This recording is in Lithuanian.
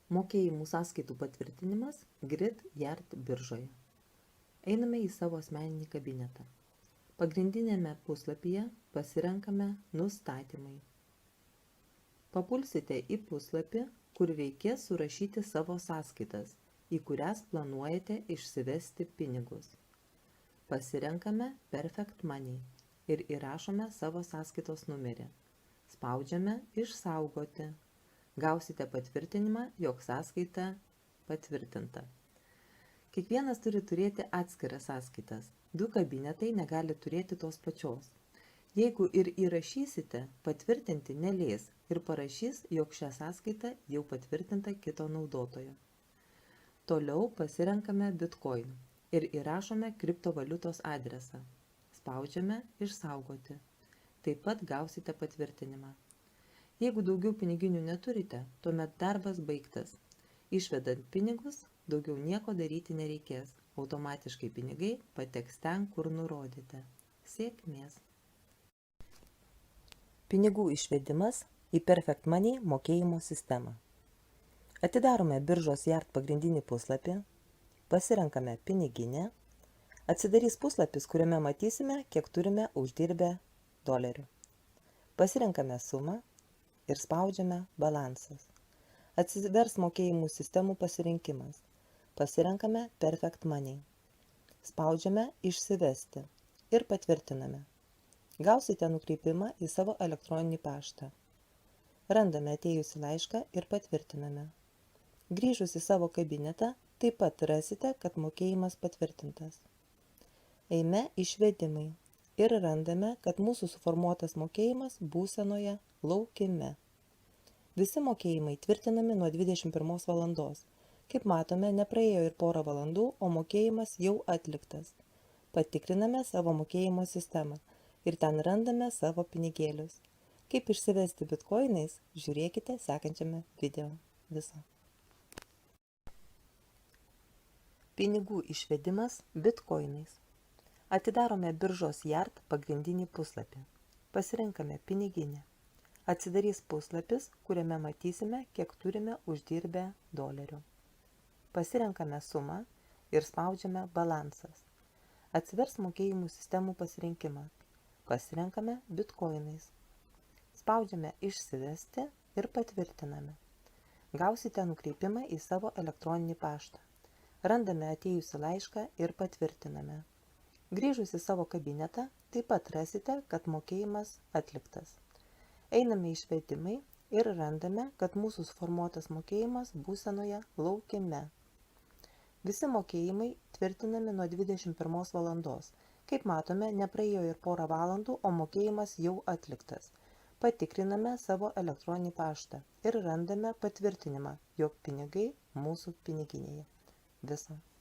Mokėjimų sąskaitų patvirtinimas Grid Yard biržoje. Einame į savo asmeninį kabinetą. Pagrindinėme puslapyje pasirenkame Nustatymai. Papulsite į puslapį, kur reikės surašyti savo sąskaitas, į kurias planuojate išsivesti pinigus. Pasirenkame Perfect Money ir įrašome savo sąskaitos numerį. Spaudžiame Išsaugoti. Gausite patvirtinimą, jog sąskaita patvirtinta. Kiekvienas turi turėti atskiras sąskaitas. Du kabinetai negali turėti tos pačios. Jeigu ir įrašysite, patvirtinti neleis ir parašys, jog šią sąskaitą jau patvirtinta kito naudotojo. Toliau pasirenkame Bitcoin ir įrašome kriptovaliutos adresą. Spaudžiame Išsaugoti. Taip pat gausite patvirtinimą. Jeigu daugiau piniginių neturite, tuomet darbas baigtas. Išvedant pinigus, daugiau nieko daryti nereikės. Automatiškai pinigai pateks ten, kur nurodėte. Sėkmės. Pinigų išvedimas į Perfect Money mokėjimo sistemą. Atidarome biržos Yard pagrindinį puslapį, pasirenkame piniginę, atsidarys puslapis, kuriame matysime, kiek turime uždirbę dolerių. Pasirenkame sumą ir spaudžiame Balansas. Atsivers mokėjimų sistemų pasirinkimas. Pasirenkame Perfect Money. Spaudžiame Išsivesti ir patvirtiname. Gausite nukreipimą į savo elektroninį paštą. Randame atėjusį laišką ir patvirtiname. Grįžus į savo kabinetą, taip pat rasite, kad mokėjimas patvirtintas. Eime Išvedimai ir randame, kad mūsų suformuotas mokėjimas būsenoje laukime. Visi mokėjimai tvirtinami nuo 21 valandos. Kaip matome, nepraėjo ir porą valandų, o mokėjimas jau atliktas. Patikriname savo mokėjimo sistemą ir ten randame savo pinigėlius. Kaip išsivesti bitkoinais, žiūrėkite sekančiame video. Viso. Pinigų išvedimas bitkoinais. Atidarome biržos Yard pagrindinį puslapį. Pasirenkame piniginę. Atsidarys puslapis, kuriame matysime, kiek turime uždirbę dolerių. Pasirenkame sumą ir spaudžiame Balansas. Atsivers mokėjimų sistemų pasirinkimas. Pasirenkame bitkoinais. Spaudžiame Išsivesti ir patvirtiname. Gausite nukreipimą į savo elektroninį paštą. Randame atėjusį laišką ir patvirtiname. Grįžus į savo kabinetą, taip pat rasite, kad mokėjimas atliktas. Einame Išvedimai ir randame, kad mūsų suformuotas mokėjimas būsenoje laukime. Visi mokėjimai tvirtinami nuo 21 valandos. Kaip matome, nepraėjo ir porą valandų, o mokėjimas jau atliktas. Patikriname savo elektroninį paštą ir randame patvirtinimą, jog pinigai mūsų piniginėje. Viso.